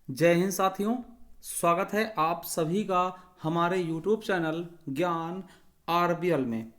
जय हिंद साथियों। स्वागत है आप सभी का हमारे YouTube चैनल ज्ञान आरबीएल में।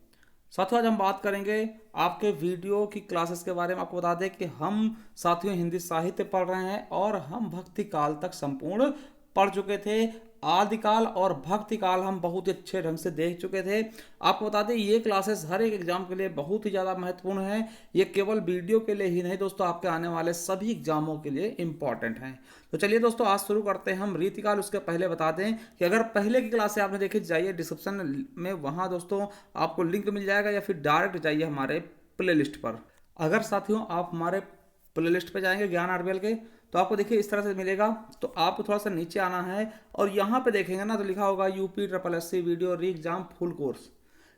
साथियों, आज हम बात करेंगे आपके वीडियो की क्लासेस के बारे में। आपको बता दें कि हम साथियों हिंदी साहित्य पढ़ रहे हैं और हम भक्ति काल तक संपूर्ण पढ़ चुके थे। आदिकाल और भक्ति काल हम बहुत ही अच्छे ढंग से देख चुके थे। आपको बता दें ये क्लासेस हर एक एग्जाम के लिए बहुत ही ज़्यादा महत्वपूर्ण है। ये केवल वीडियो के लिए ही नहीं दोस्तों, आपके आने वाले सभी एग्जामों के लिए इंपॉर्टेंट हैं। तो चलिए दोस्तों, आज शुरू करते हैं हम रीतिकाल। उसके पहले बता दें कि अगर पहले की क्लास आपने देखी, जाइए डिस्क्रिप्शन में, वहाँ दोस्तों आपको लिंक मिल जाएगा, या फिर डायरेक्ट जाइए हमारे प्लेलिस्ट पर। अगर साथियों आप हमारे प्लेलिस्ट पे जाएंगे ज्ञान आरबीएल के, तो आपको देखिए इस तरह से मिलेगा। तो आपको थोड़ा सा नीचे आना है और यहाँ पे देखेंगे ना, तो लिखा होगा यूपी ट्रिपल एससी वीडियो री एग्जाम फुल कोर्स।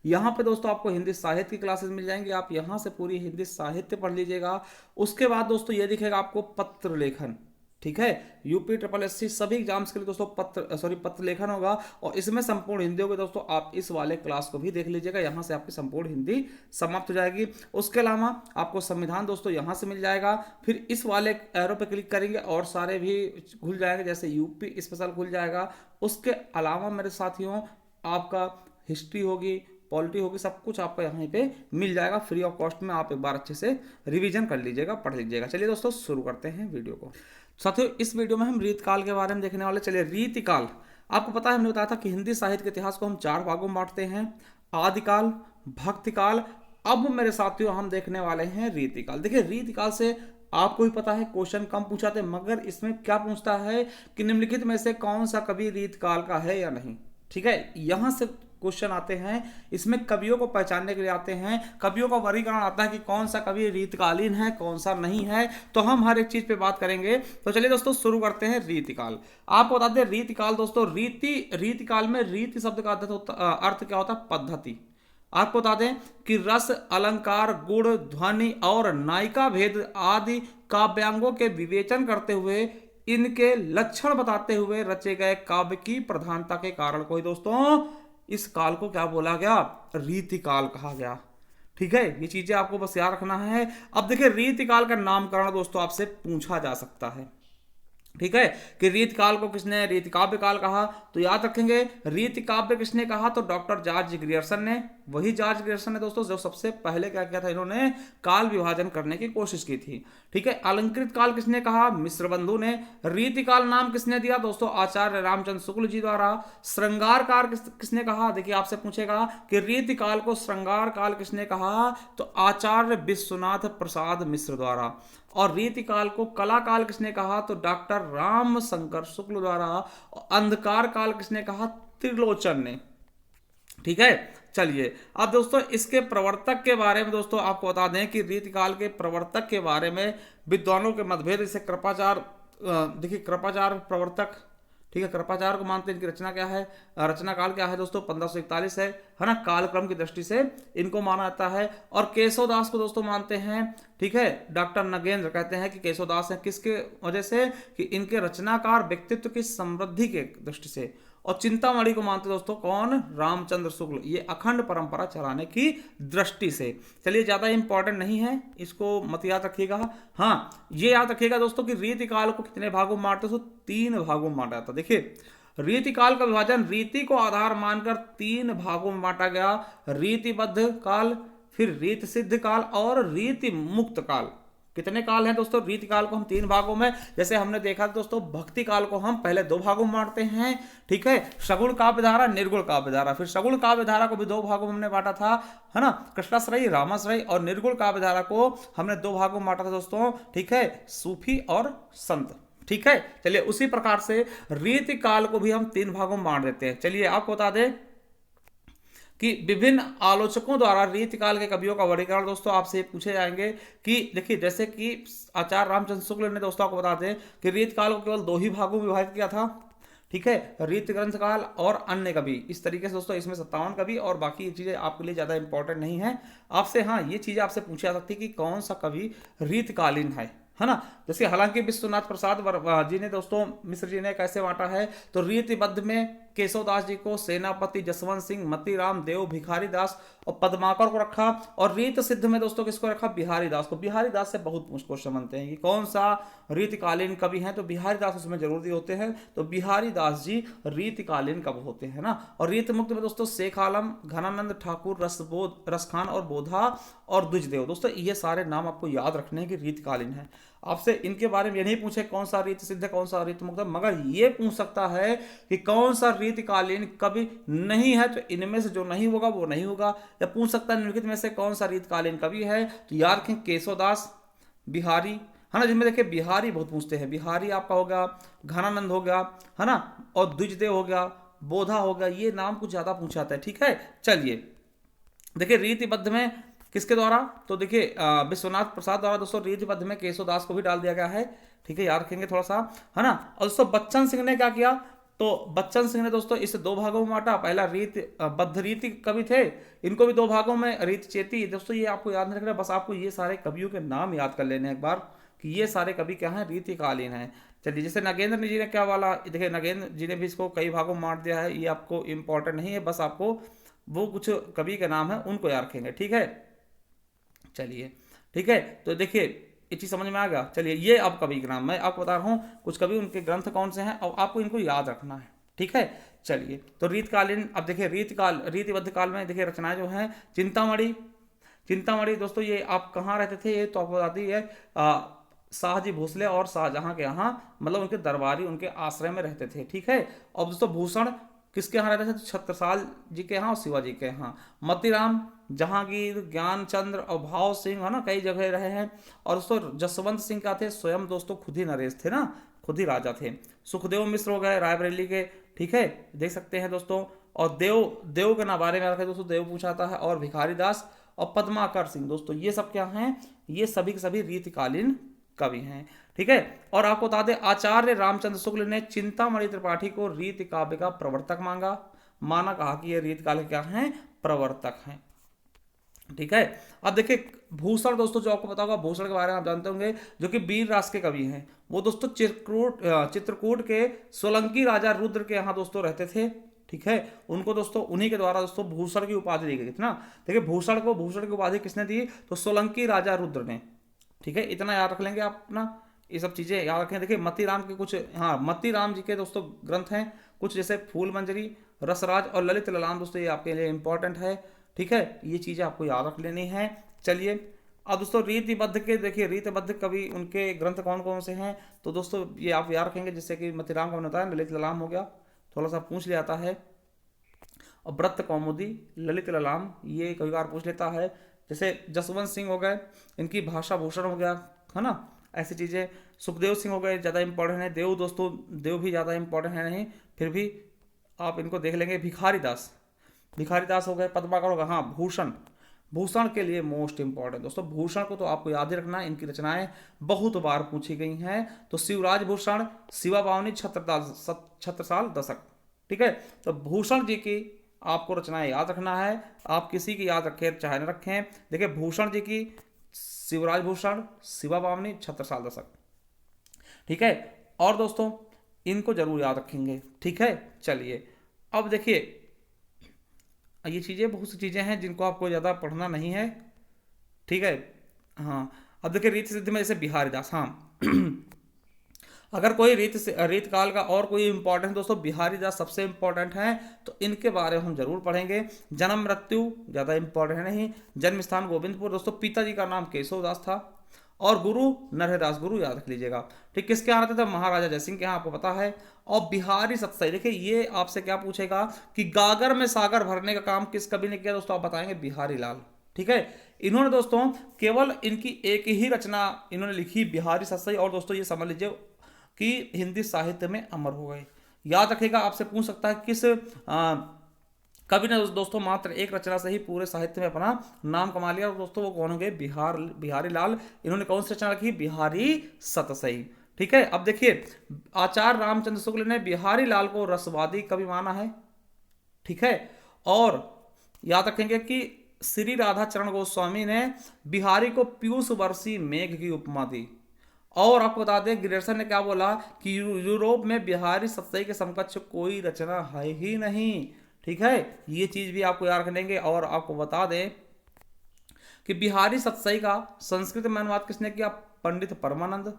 यहाँ पे दोस्तों आपको हिंदी साहित्य की क्लासेस मिल जाएंगी। आप यहाँ से पूरी हिंदी साहित्य पढ़ लीजिएगा। उसके बाद दोस्तों ये दिखेगा आपको पत्र लेखन। ठीक है, यूपी ट्रिपल एससी सभी एग्जाम्स के लिए दोस्तों पत्र लेखन होगा, और इसमें संपूर्ण हिंदी होगी दोस्तों। आप इस वाले क्लास को भी देख लीजिएगा, यहाँ से आपकी संपूर्ण हिंदी समाप्त हो जाएगी। उसके अलावा आपको संविधान दोस्तों यहाँ से मिल जाएगा। फिर इस वाले एरो पे क्लिक करेंगे और सारे भी खुल जाएंगे, जैसे यूपी स्पेशल खुल जाएगा। उसके अलावा मेरे साथियों आपका हिस्ट्री होगी, पॉलिटी होगी, सब कुछ आपको यहाँ पे मिल जाएगा फ्री ऑफ कॉस्ट में। आप एक बार अच्छे से रिवीजन कर लीजिएगा, पढ़ लीजिएगा। चलिए दोस्तों शुरू करते हैं वीडियो को। साथियों इस वीडियो में हम रीतकाल के बारे में देखने वाले। चलिए रीतिकाल, आपको पता है हमने बताया था कि हिंदी साहित्य के इतिहास को हम 4 भागों में बांटते हैं: आदिकाल, भक्तिकाल। अब मेरे साथियों हम देखने वाले हैं रीतिकाल। देखिए रीतिकाल से आपको भी पता है क्वेश्चन कम पूछा थे, मगर इसमें क्या पूछता है कि निम्नलिखित में से कौन सा कवि रीतकाल का है या नहीं। ठीक है, यहां से क्वेश्चन आते हैं। इसमें कवियों को पहचानने के लिए आते हैं, कवियों का वर्गीकरण आता है कि कौन सा कवि रीतकालीन है, कौन सा नहीं है। तो हम हर एक चीज पे बात करेंगे। तो चलिए दोस्तों शुरू करते हैं रीतिकाल। आपको बता दें रीतिकाल दोस्तों, रीतिकाल में रीति शब्द का अर्थ क्या होता है? पद्धति। आपको बता दें कि रस, अलंकार, गुण, ध्वनि और नायिका भेद आदि काव्यांगों के विवेचन करते हुए, इनके लक्षण बताते हुए रचे गए काव्य की प्रधानता के कारण को ही दोस्तों इस काल को क्या बोला गया? रीतिकाल कहा गया। ठीक है, ये चीजें आपको बस याद रखना है। अब देखिए रीतिकाल का नामकरण दोस्तों आपसे पूछा जा सकता है। ठीक है, कि रीतकाल को किसने रीतिकाव्य काल कहा? तो याद रखेंगे रीतिकाव्य किसने कहा? तो डॉक्टर जॉर्ज ग्रियर्सन ने। वही जॉर्ज ग्रियर्सन ने दोस्तों जो सबसे पहले क्या किया था, इन्होंने काल विभाजन करने की कोशिश की थी। ठीक है, अलंकृत काल किसने कहा? मिश्र बंधु ने। रीतिकाल नाम किसने दिया दोस्तों? आचार्य रामचंद्र शुक्ल जी द्वारा। श्रृंगार काल किसने कहा? देखिए आपसे पूछेगा कि रीतिकाल को श्रृंगार काल किसने कहा? तो आचार्य विश्वनाथ प्रसाद मिश्र द्वारा। और रीतिकाल को कला काल किसने कहा? तो डॉक्टर राम शंकर शुक्ल द्वारा। अंधकार काल किसने कहा? त्रिलोचन ने। ठीक है, चलिए अब दोस्तों इसके प्रवर्तक के बारे में दोस्तों आपको बता दें कि रीतिकाल के प्रवर्तक के बारे में विद्वानों के मतभेद। जैसे कृपाचार्य, देखिए कृपाचार्य प्रवर्तक, ठीक है, कृपाचार्य को मानते हैं। इनकी रचना क्या है? रचना काल क्या है दोस्तों? 1541 है ना, कालक्रम की दृष्टि से इनको माना जाता है। और केशवदास को दोस्तों मानते हैं। ठीक है, डॉक्टर नगेंद्र कहते हैं कि केशवदास है, किसके वजह से? कि इनके रचनाकार व्यक्तित्व की समृद्धि के दृष्टि से। और चिंतामणि को मानते दोस्तों कौन? रामचंद्र शुक्ल, ये अखंड परंपरा चलाने की दृष्टि से। चलिए ज्यादा इंपॉर्टेंट नहीं है, इसको मत याद रखिएगा। हाँ ये याद रखिएगा दोस्तों कि रीतिकाल को कितने भागों में बांटते? तो 3 भागों में बांटा जाता। देखिए रीतिकाल का विभाजन रीति को आधार मानकर 3 भागों में बांटा गया: रीतिबद्ध काल, फिर रीति सिद्ध काल और रीति मुक्त काल। कितने काल हैं दोस्तों? रीतिकाल को हम 3 भागों में, जैसे हमने देखा दोस्तों भक्ति काल को हम पहले 2 भागों में बांटते हैं। ठीक है, सगुण काव्य धारा, निर्गुण काव्य धारा। फिर सगुण काव्य धारा को भी 2 भागों में हमने बांटा था, है ना, कृष्णाश्रयी, रामाश्रयी। और निर्गुण काव्य धारा को हमने 2 भागों में बांटा था दोस्तों। ठीक है, सूफी और संत। ठीक है, चलिए उसी प्रकार से रीतिकाल को भी हम 3 भागों में बांट देते हैं। चलिए आपको बता दें कि विभिन्न आलोचकों द्वारा रीतिकाल के कवियों का वर्गीकरण दोस्तों आपसे पूछे जाएंगे। कि देखिए जैसे कि आचार्य रामचंद्र शुक्ल ने दोस्तों आपको बता दें कि रीतिकाल को केवल 2 ही भागों में विभाजित किया था। ठीक है, रीत ग्रंथ काल और अन्य कवि। इस तरीके से दोस्तों इसमें 57 कवि, और बाकी चीजें आपके लिए ज्यादा इंपॉर्टेंट नहीं है। आपसे हाँ ये चीजें आपसे पूछी जा सकती है कि कौन सा कवि रीतकालीन है ना। जैसे हालांकि विश्वनाथ प्रसाद जी ने दोस्तों मिश्र जी ने कैसे बांटा है? तो रीतिबद्ध में केशवदास जी को, सेनापति जसवंत सिंह, मतीराम, देव, भिखारी दास और पद्माकर को रखा। और रीत सिद्ध में दोस्तों किसको रखा? बिहारी दास को। बिहारी दास से बहुत क्वेश्चन बनते हैं कि कौन सा रीतिकालीन कवि हैं, तो बिहारी दास उसमें जरूरी होते हैं। तो बिहारी दास जी रीतिकालीन कवि होते हैं ना। और रीत मुक्त में दोस्तों शेख आलम, घनानंद ठाकुर, रसखान और बोधा और द्विजदेव। दोस्तों ये सारे नाम आपको याद रखने हैं कि रीतकालीन है। आपसे इनके बारे में ये नहीं पूछे कौन सा रीत सिद्ध है, कौन सा रीत मुक्त है, मगर ये पूछ सकता है कि कौन सा रीतिकालीन कवि नहीं है, तो इनमें से जो नहीं होगा वो नहीं होगा। या पूछ सकता है निम्नलिखित में से कौन सा रीतकालीन कवि है, तो याद रखें केशवदास, बिहारी, है ना, जिनमें देखिए बिहारी बहुत पूछते हैं। बिहारी आपका हो गया, घनानंद हो गया, है ना, और द्विजदेव हो गया, बोधा हो गया, ये नाम कुछ ज्यादा पूछा जाता है। ठीक है, चलिए देखिए रीतिबद्ध में किसके द्वारा, तो देखिए विश्वनाथ प्रसाद द्वारा दोस्तों रीतिबद्ध में केशवदास को भी डाल दिया गया है। ठीक है, याद रखेंगे थोड़ा सा, है ना। और दोस्तों बच्चन सिंह ने क्या किया, तो बच्चन सिंह ने दोस्तों इसे दो भागों में बांटा। पहला बद्ध रीति कवि थे, इनको भी दो भागों में, रीत चेती। दोस्तों ये आपको याद नहीं रखना, बस आपको ये सारे कवियों के नाम याद कर लेने एक बार कि ये सारे कवि क्या हैं, रीतिकालीन हैं। चलिए जैसे नगेंद्र जी ने क्या वाला, देखिए नगेंद्र जी ने भी इसको कई भागों में बांट दिया है, ये आपको इंपॉर्टेंट नहीं है, बस आपको वो कुछ कवि के नाम है उनको याद रखेंगे। ठीक है, चलिए ठीक है, तो देखिए ये चीज समझ में आ गया। चलिए ये अब कवि के नाम मैं आपको बता रहा हूँ, कुछ कवि उनके ग्रंथ कौन से हैं और आपको इनको याद रखना है। ठीक है, चलिए तो रीतकालीन, अब देखिए रीतिबद्ध काल में देखिए रचनाएं जो हैं, चिंतामणि। चिंतामणि दोस्तों ये आप कहाँ रहते थे, ये तो आपको बताती है शाहजी भोसले और शाहजहां के यहाँ, मतलब उनके दरबारी उनके आश्रय में रहते थे। ठीक है, और दोस्तों भूषण किसके यहाँ रहते थे, तो छत्रसाल जी के यहाँ और शिवाजी के यहाँ। मतीराम जहांगीर, ज्ञानचंद्र और भाव सिंह, है ना, कई जगह रहे हैं। और दोस्तों जसवंत सिंह क्या थे, स्वयं दोस्तों खुद ही नरेश थे ना, खुद ही राजा थे। सुखदेव मिश्र हो गए रायबरेली के। ठीक है, देख सकते हैं दोस्तों। और देव के ना बारे में रखे दोस्तों, देव पूछा था। और भिखारी दास और पद्माकर सिंह, दोस्तों ये सब क्या हैं, ये सभी के सभी रीतिकालीन कवि हैं। ठीक है, और आपको बता दें आचार्य रामचंद्र शुक्ल ने चिंतामणि त्रिपाठी को रीति काव्य का प्रवर्तक माना, कहा कि ये रीत काल क्या हैं, प्रवर्तक हैं। ठीक है, अब देखिए भूषण दोस्तों, जो आपको पता होगा भूषण के बारे में आप जानते होंगे, जो कि वीर रास के कवि हैं। वो दोस्तों चित्रकूट के सोलंकी राजा रुद्र के यहाँ दोस्तों रहते थे। ठीक है, उनको दोस्तों उन्हीं के द्वारा दोस्तों भूषण की उपाधि दी गई थी ना। देखिए भूषण की उपाधि किसने दी, तो सोलंकी राजा रुद्र ने। ठीक है, इतना याद रख लेंगे आप अपना, ये सब चीजें याद रखें। देखिए मतीराम के कुछ, हाँ मतीराम जी के दोस्तों ग्रंथ हैं कुछ, जैसे फूल मंजरी, रसराज और ललित ललाम, दोस्तों ये आपके लिए इंपॉर्टेंट है। ठीक है, ये चीजें आपको याद रख लेनी है। चलिए अब दोस्तों रीतिबद्ध के देखिए, रीतिबद्ध कवि उनके ग्रंथ कौन कौन से हैं, तो दोस्तों ये आप याद रखेंगे, जैसे कि मतीराम का मैंने बताया, ललित ललाम हो गया, थोड़ा सा पूछ लिया जाता है। और व्रत कौमुदी, ललित ललाम, ये कई बार पूछ लेता है। जैसे जसवंत सिंह हो गए, इनकी भाषा भूषण हो गया, है ना, ऐसी चीजें। सुखदेव सिंह हो गए, ज़्यादा इंपॉर्टेंट है। देव दोस्तों, देव भी ज़्यादा इंपॉर्टेंट है नहीं, फिर भी आप इनको देख लेंगे। भिखारी दास हो गए, पद्माकर होगा। हाँ भूषण के लिए मोस्ट इंपॉर्टेंट दोस्तों, भूषण को तो आपको याद ही रखना है, इनकी रचनाएं बहुत बार पूछी गई हैं। तो शिवराज भूषण, शिवा बावनी, छत्रसाल दशक। ठीक है, तो भूषण जी की आपको रचनाएं याद रखना है, आप किसी की याद रखें चाहे न रखें। देखिए भूषण जी की शिवराज भूषण, शिवा बावनी, छत्रसाल दशक। ठीक है, और दोस्तों इनको जरूर याद रखेंगे। ठीक है, चलिए अब देखिए ये चीज़ें, बहुत सी चीज़ें हैं जिनको आपको ज़्यादा पढ़ना नहीं है। ठीक है, हाँ अब देखिए रीति सिद्धि में जैसे बिहारी दास, हाँ अगर कोई रीत काल का और कोई इंपॉर्टेंट दोस्तों, बिहारी दास सबसे इंपॉर्टेंट है, तो इनके बारे में हम जरूर पढ़ेंगे। जन्म मृत्यु ज़्यादा इंपॉर्टेंट है नहीं। जन्म स्थान गोविंदपुर, दोस्तों पिताजी का नाम केशव दास था। और गुरु नरहरदास, गुरु याद रख लीजिएगा। ठीक, किसके यहाँ रहते थे, महाराजा जयसिंह के यहाँ, आपको पता है। और बिहारी सतसई, देखिए ये आपसे क्या पूछेगा कि गागर में सागर भरने का काम किस कवि ने किया, दोस्तों आप बताएंगे बिहारी लाल। ठीक है, इन्होंने दोस्तों केवल इनकी एक ही रचना इन्होंने लिखी, बिहारी सतसई, और दोस्तों ये समझ लीजिए कि हिंदी साहित्य में अमर हो गए। याद रखेगा, आपसे पूछ सकता है किस कवि ने दोस्तों मात्र एक रचना से ही पूरे साहित्य में अपना नाम कमा लिया, और दोस्तों वो कौन हो गए, बिहारी लाल। इन्होंने कौन सी रचना लिखी, बिहारी सतसई। ठीक है, अब देखिए आचार्य रामचंद्र शुक्ल ने बिहारी लाल को रसवादी कवि माना है। ठीक है, और याद रखेंगे कि श्री राधा चरण गोस्वामी ने बिहारी को पीयूष वर्षी मेघ की उपमा दी। और आपको बता दें ग्रेडसन ने क्या बोला कि यूरोप में बिहारी सतसई के समकक्ष कोई रचना है ही नहीं। ठीक है, ये चीज भी आपको याद रखेंगे। और आपको बता दें कि बिहारी सतसई का संस्कृत में अनुवाद किसने किया? पंडित परमानंद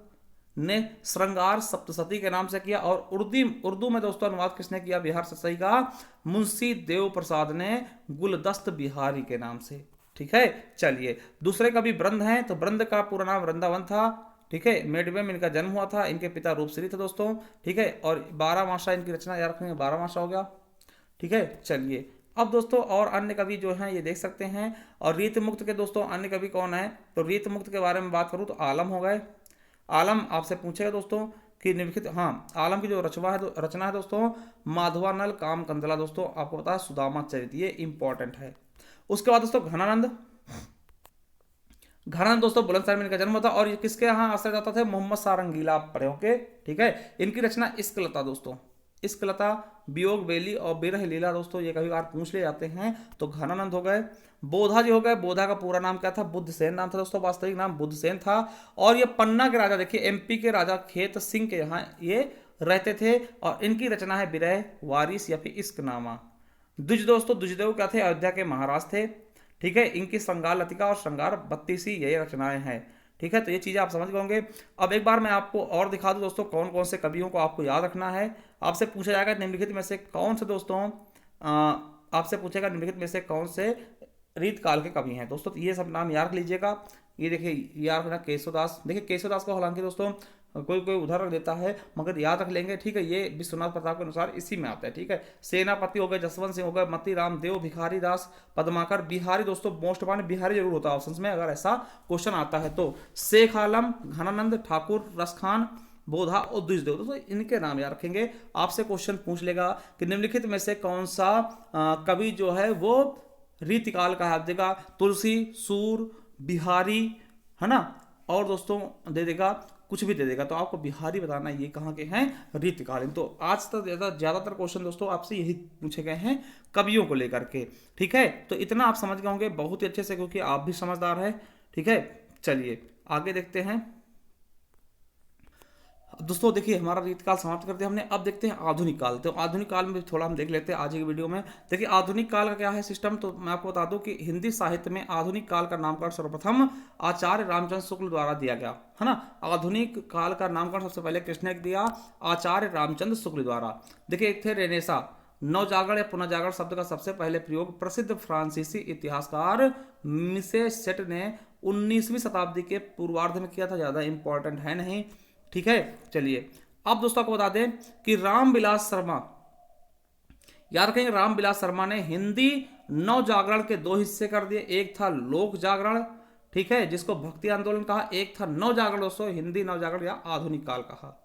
ने श्रृंगार सप्तशती के नाम से किया। और उर्दू में दोस्तों अनुवाद किसने किया बिहार सतसई का? मुंशी देव प्रसाद ने गुलदस्त बिहारी के नाम से। ठीक है, चलिए दूसरे कवि ब्रंद हैं, तो ब्रंद का पूरा नाम वृंदावन था। ठीक है, मेडवे में इनका जन्म हुआ था। इनके पिता रूपश्री थे दोस्तों। ठीक है, और 12 मासा इनकी रचना याद रखेंगे, 12 मासा हो गया। ठीक है, चलिए अब दोस्तों और अन्य कवि जो हैं ये देख सकते हैं। और रीत मुक्त के दोस्तों अन्य कवि कौन है? तो रीत मुक्त के बारे में बात करूं तो आलम हो गए। आलम आपसे पूछेगा दोस्तों कि निम्नलिखित, हाँ, आलम की जो रचना है दोस्तों माधवानल काम कंदला। दोस्तों आपको पता है सुदामा चरित, ये इंपॉर्टेंट है। उसके बाद दोस्तों घनानंद दोस्तों बुलंदशहर में इनका जन्म होता और ये किसके यहाँ आश्रय जाता थे? मोहम्मद सारंगीला पर्यों के। ठीक है, इनकी रचना इश्कलता दोस्तों, इश्कलता, वियोग बेली और बिरह लीला दोस्तों ये कभी बार पूछ ले जाते हैं। तो घनानंद हो गए। बोधा जी हो गए। बोधा का पूरा नाम क्या था? बुद्धसेन नाम था दोस्तों, वास्तविक नाम बुद्धसेन था। और ये पन्ना के राजा, देखिए एमपी के राजा खेत सिंह के यहाँ ये रहते थे। और इनकी रचना है बिरह, वारिस या फिर इश्कनामा। द्विज दोस्तों, द्विजदेव क्या थे? अयोध्या के महाराज थे। ठीक है, इनकी श्रृंगार लतिका और श्रृंगार बत्तीसी ये रचनाएं हैं। ठीक है, तो ये चीज़ें आप समझ गए होंगे। अब एक बार मैं आपको और दिखा दूं दोस्तों कौन कौन से कवियों को आपको याद रखना है। आपसे पूछा जाएगा निम्नलिखित में से कौन से दोस्तों आपसे पूछेगा निम्नलिखित में से कौन से रीत काल के कवि हैं दोस्तों। तो ये सब नाम याद रख लीजिएगा। ये देखिए याद रखना केशवदास। देखिए केशवदास को हालांकि दोस्तों कोई कोई उदाहरण देता है मगर याद रख लेंगे। ठीक है, ये विश्वनाथ प्रताप के अनुसार इसी में आता है। ठीक है, सेनापति हो गए, जसवंत सिंह हो गए, मती राम देव, भिखारी दास, पद्माकर, बिहारी। दोस्तों मोस्ट माने बिहारी जरूर होता है ऑप्शन में अगर ऐसा क्वेश्चन आता है तो। शेख आलम, घनानंद, ठाकुर, रसखान, बोधा और द्विजदेव। दोस्तों इनके नाम याद रखेंगे। आपसे क्वेश्चन पूछ लेगा कि निम्नलिखित में से कौन सा कवि जो है वो रीतिकाल का है। आप देगा तुलसी, सूर, बिहारी, है ना, और दोस्तों दे देगा कुछ भी दे देगा। तो आपको बिहारी बताना ये कहाँ के हैं? रीतिकालीन। तो आज तक ज्यादातर क्वेश्चन दोस्तों आपसे यही पूछे गए हैं कवियों को लेकर के। ठीक है, तो इतना आप समझ गए होंगे बहुत ही अच्छे से क्योंकि आप भी समझदार है। ठीक है, चलिए आगे देखते हैं दोस्तों। देखिए हमारा रीतकाल समाप्त करते हैं हमने। अब देखते हैं आधुनिक काल। तो आधुनिक काल में भी थोड़ा हम देख लेते हैं आज की वीडियो में। देखिए आधुनिक काल का क्या है सिस्टम, तो मैं आपको बता दूं कि हिंदी साहित्य में आधुनिक काल का नामकरण सर्वप्रथम आचार्य रामचंद्र शुक्ल द्वारा दिया गया, है ना। आधुनिक काल का नामकरण सबसे पहले किसने दिया? आचार्य रामचंद्र शुक्ल द्वारा। देखिए एक थे रेनेसा, नवजागरण या पुनर्जागरण शब्द का सबसे पहले प्रयोग प्रसिद्ध फ्रांसीसी इतिहासकार मिशेल सेट ने 19वीं शताब्दी के पूर्वार्ध में किया था। ज्यादा इंपॉर्टेंट है नहीं। ठीक है, चलिए अब दोस्तों को बता दें कि रामविलास शर्मा, याद रखेंगे रामविलास शर्मा ने हिंदी नव जागरण के दो हिस्से कर दिए। एक था लोक जागरण, ठीक है, जिसको भक्ति आंदोलन कहा। एक था नव जागरण दोस्तों, हिंदी नव जागरण या आधुनिक काल कहा।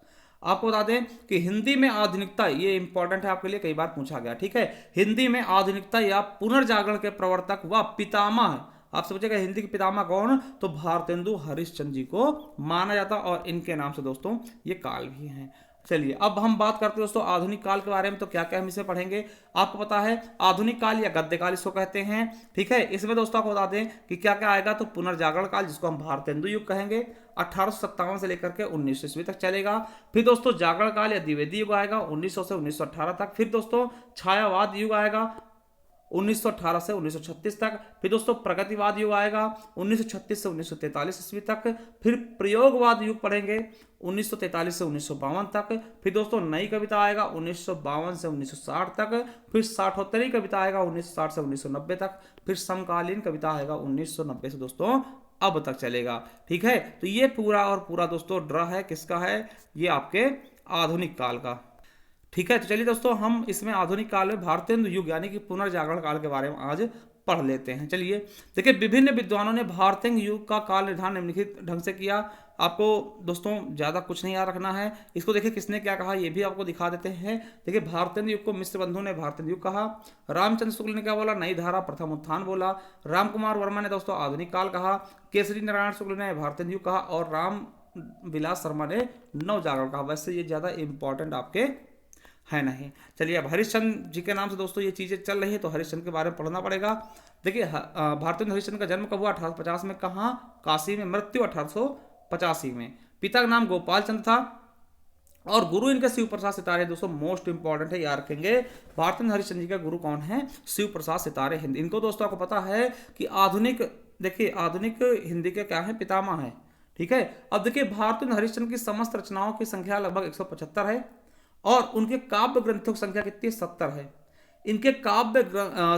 आपको बता दें कि हिंदी में आधुनिकता, ये इंपॉर्टेंट है आपके लिए, कई बार पूछा गया। ठीक है, हिंदी में आधुनिकता या पुनर्जागरण के प्रवर्तक व पितामह, आपसे पूछेगा हिंदी के पितामह कौन, तो भारतेंदु हरिश्चंद्र जी को माना जाता और इनके नाम से दोस्तों ये काल भी हैं। चलिए अब हम बात करते हैं दोस्तों आधुनिक काल के बारे में। तो क्या क्या हम इसमें पढ़ेंगे, आपको पता है आधुनिक काल या गद्य काल इसको कहते हैं। ठीक है, इसमें दोस्तों आपको बता दें कि क्या क्या आएगा, तो पुनर्जागरण काल जिसको हम भारतेंदु युग कहेंगे 1857 से लेकर के 1900 ईस्वी तक चलेगा। फिर दोस्तों जागरण काल या द्विवेदी युग आएगा 1900 से 1918 तक। फिर दोस्तों छायावाद युग आएगा 1918 से 1936 तक। फिर दोस्तों प्रगतिवाद युग आएगा 1936 से 1943 ईस्वी तक। फिर प्रयोगवाद युग पढ़ेंगे 1943 से 1952 तक। फिर दोस्तों नई कविता आएगा 1952 से 1960 तक। फिर साठोत्तरी कविता आएगा 1960 से 1990 तक। फिर समकालीन कविता आएगा 1990 से दोस्तों अब तक चलेगा। ठीक है, तो ये पूरा और पूरा दोस्तों ड्रा है किसका है, ये आपके आधुनिक काल का। ठीक है, तो चलिए दोस्तों हम इसमें आधुनिक काल में भारतेंदु युग यानी कि पुनर्जागरण काल के बारे में आज पढ़ लेते हैं। चलिए देखिए विभिन्न विद्वानों ने भारतेंदु युग का काल निर्धारण निम्नलिखित ढंग से किया। आपको दोस्तों ज्यादा कुछ नहीं याद रखना है इसको। देखिए किसने क्या कहा ये भी आपको दिखा देते हैं। देखिए भारतेंदु युग को मिश्र बंधु ने भारतेंदु युग कहा। रामचंद्र शुक्ल ने क्या बोला, नई धारा प्रथम उत्थान बोला। राम कुमार वर्मा ने दोस्तों आधुनिक काल कहा। केसरी नारायण शुक्ल ने भारतेंदु युग कहा और राम विलास शर्मा ने नव जागरण कहा। वैसे ये ज्यादा इंपॉर्टेंट आपके है नहीं। चलिए अब हरिश्चंद्र जी के नाम से दोस्तों ये चीजें चल रही है तो हरिश्चंद्र के बारे में पढ़ना पड़ेगा। देखिए भारतेंदु हरिश्चंद्र का जन्म कब हुआ 1850 में, कहाँ, काशी में। मृत्यु 1885 में। पिता का नाम गोपाल चंद्र था और गुरु इनके शिव प्रसाद सितारे दोस्तों, मोस्ट इंपॉर्टेंट है, याद रखेंगे। भारतेंद्र हरिश्चंद्र जी का गुरु कौन है? शिव प्रसाद सितारे हिंदी। इनको दोस्तों आपको पता है कि आधुनिक, देखिए आधुनिक हिंदी के क्या है? पितामह है। ठीक है, अब देखिए भारतेंद्र हरिश्चंद्र की समस्त रचनाओं की संख्या लगभग 175 है और उनके काव्य ग्रंथों की संख्या कितनी? 70 है। इनके काव्य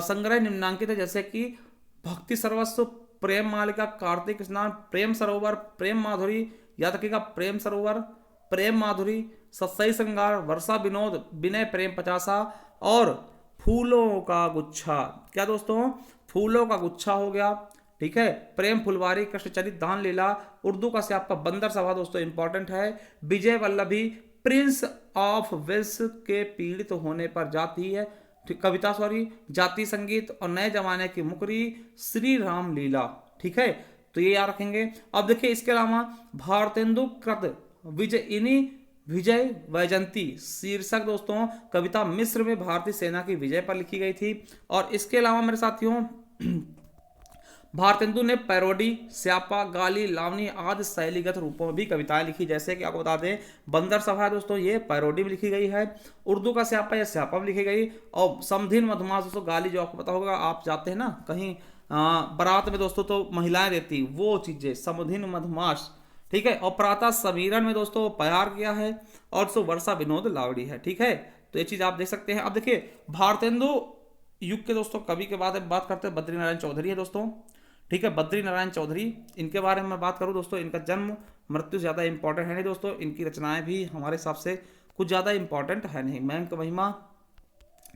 संग्रह निम्नांकित है, जैसे कि भक्ति सर्वस्व, प्रेम मालिका, कार्तिक स्नान, प्रेम सरोवर, प्रेम माधुरी, याद रखिएगा प्रेम सरोवर, प्रेम माधुरी, सत्सई श्रृंगार, वर्षा विनोद, विनय प्रेम पचासा और फूलों का गुच्छा। क्या दोस्तों? फूलों का गुच्छा हो गया। ठीक है, प्रेम फुलवारी, कृष्णचरित, दान लीला, उर्दू का से आपका बंदर सभा दोस्तों इंपॉर्टेंट है, विजय वल्लभी, प्रिंस ऑफ वेल्स के पीड़ित होने पर जाती है कविता, सॉरी, जाति संगीत और नए जमाने की मुकरी, श्री राम लीला। ठीक है, तो ये याद रखेंगे। अब देखिए इसके अलावा भारतेंदु कृत विजयिनी विजय वैजंती शीर्षक दोस्तों कविता मिस्र में भारतीय सेना की विजय पर लिखी गई थी। और इसके अलावा मेरे साथियों भारतेंदु ने पैरोडी, स्यापा, गाली, लावनी आदि शैलीगत रूपों में भी कविताएं लिखी, जैसे कि आपको बता दें बंदर सभा है दोस्तों, ये पैरोडी में लिखी गई है। उर्दू का स्यापा या स्यापा में लिखी गई। और समधिन मधुमास दोस्तों, गाली जो आपको पता होगा, आप जाते हैं ना कहीं बारात में दोस्तों तो महिलाएं देती वो चीजें, समधिन मधुमास। ठीक है, और प्रातः समीरण में दोस्तों प्यार किया है और सो वर्षा विनोद लावड़ी है। ठीक है, तो ये चीज आप देख सकते हैं। अब देखिए भारतेंदु युग के दोस्तों कवि के बाद बात करते हैं, बद्री नारायण चौधरी है दोस्तों। ठीक है, बद्री नारायण चौधरी, इनके बारे में मैं बात करूं दोस्तों, इनका जन्म मृत्यु ज़्यादा इंपॉर्टेंट है नहीं दोस्तों, इनकी रचनाएं भी हमारे हिसाब से कुछ ज़्यादा इंपॉर्टेंट है नहीं। मैं महिमा,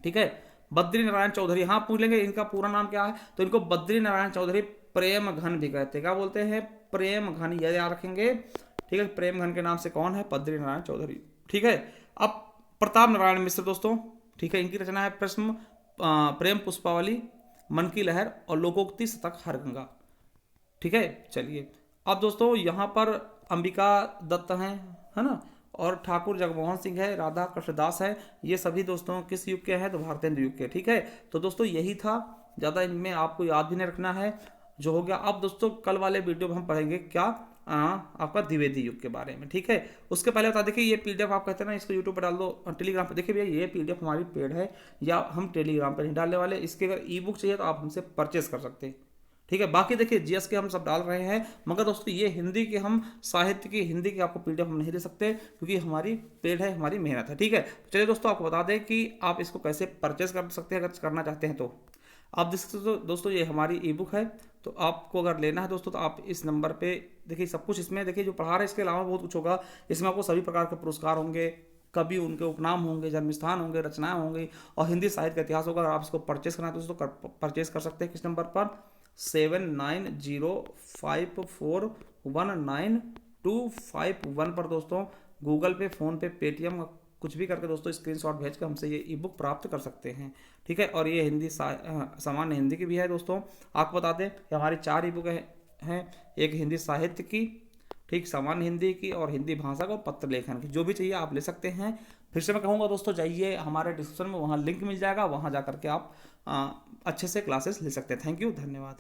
ठीक है, बद्री नारायण चौधरी, हाँ पूछ लेंगे इनका पूरा नाम क्या है, तो इनको बद्री नारायण चौधरी प्रेम घन भी कहते हैं। क्या बोलते हैं? प्रेम घन, ये याद रखेंगे। ठीक है, प्रेम घन के नाम से कौन है? बद्री नारायण चौधरी। ठीक है, अब प्रताप नारायण मिश्र दोस्तों, ठीक है, इनकी रचना है प्रश्न, प्रेम पुष्पावली, मन की लहर और लोकोक्ति शतक हरगंगा। ठीक है, चलिए अब दोस्तों यहाँ पर अंबिका दत्त हैं, है ना, और ठाकुर जगमोहन सिंह है, राधा कृष्णदास है, ये सभी दोस्तों किस युग के हैं? तो भारतेंद्र युग के। ठीक है, तो दोस्तों यही था, ज़्यादा इनमें आपको याद भी नहीं रखना है जो हो गया। अब दोस्तों कल वाले वीडियो में हम पढ़ेंगे क्या? आपका द्विवेदी युग के बारे में। ठीक है, उसके पहले बता देखिए ये पीडीएफ आप कहते हैं ना इसको यूट्यूब पर डाल दो, टेलीग्राम पर देखिए भैया ये पीडीएफ हमारी पेड है, या हम टेलीग्राम पर नहीं डालने वाले। इसके अगर ई बुक चाहिए तो आप हमसे परचेस कर सकते हैं। ठीक है, बाकी देखिए जीएस के हम सब डाल रहे हैं, मगर दोस्तों ये हिंदी के हम साहित्य की हिंदी की आपको पीडीएफ हम नहीं दे सकते क्योंकि हमारी पेड है, हमारी मेहनत है। ठीक है, चलिए दोस्तों आपको बता दें कि आप इसको कैसे परचेस कर सकते हैं अगर करना चाहते हैं तो। आप देख सकते हो दोस्तों ये हमारी ई बुक है, तो आपको अगर लेना है दोस्तों तो आप इस नंबर पे देखिए सब कुछ इसमें देखिए जो पढ़ा रहे हैं, इसके अलावा बहुत कुछ होगा इसमें। आपको सभी प्रकार के पुरस्कार होंगे, कभी उनके उपनाम होंगे, जन्मस्थान होंगे, रचनाएं होंगी और हिंदी साहित्य का इतिहास होगा। अगर आप इसको परचेस करना है तो दोस्तों परचेस कर सकते हैं किस नंबर पर? 7905419251 पर दोस्तों, गूगल पे, फ़ोन पे, पेटीएम कुछ भी करके दोस्तों स्क्रीनशॉट भेज कर हमसे ये ई बुक प्राप्त कर सकते हैं। ठीक है, और ये हिंदी सामान्य हिंदी की भी है दोस्तों। आपको बता दें कि हमारी 4 ई बुक हैं, एक हिंदी साहित्य की, ठीक, सामान्य हिंदी की और हिंदी भाषा का पत्र लेखन की। जो भी चाहिए आप ले सकते हैं। फिर से मैं कहूँगा दोस्तों जाइए हमारे डिस्क्रिप्शन में, वहाँ लिंक मिल जाएगा, वहाँ जा करके आप अच्छे से क्लासेस ले सकते हैं। थैंक यू, धन्यवाद।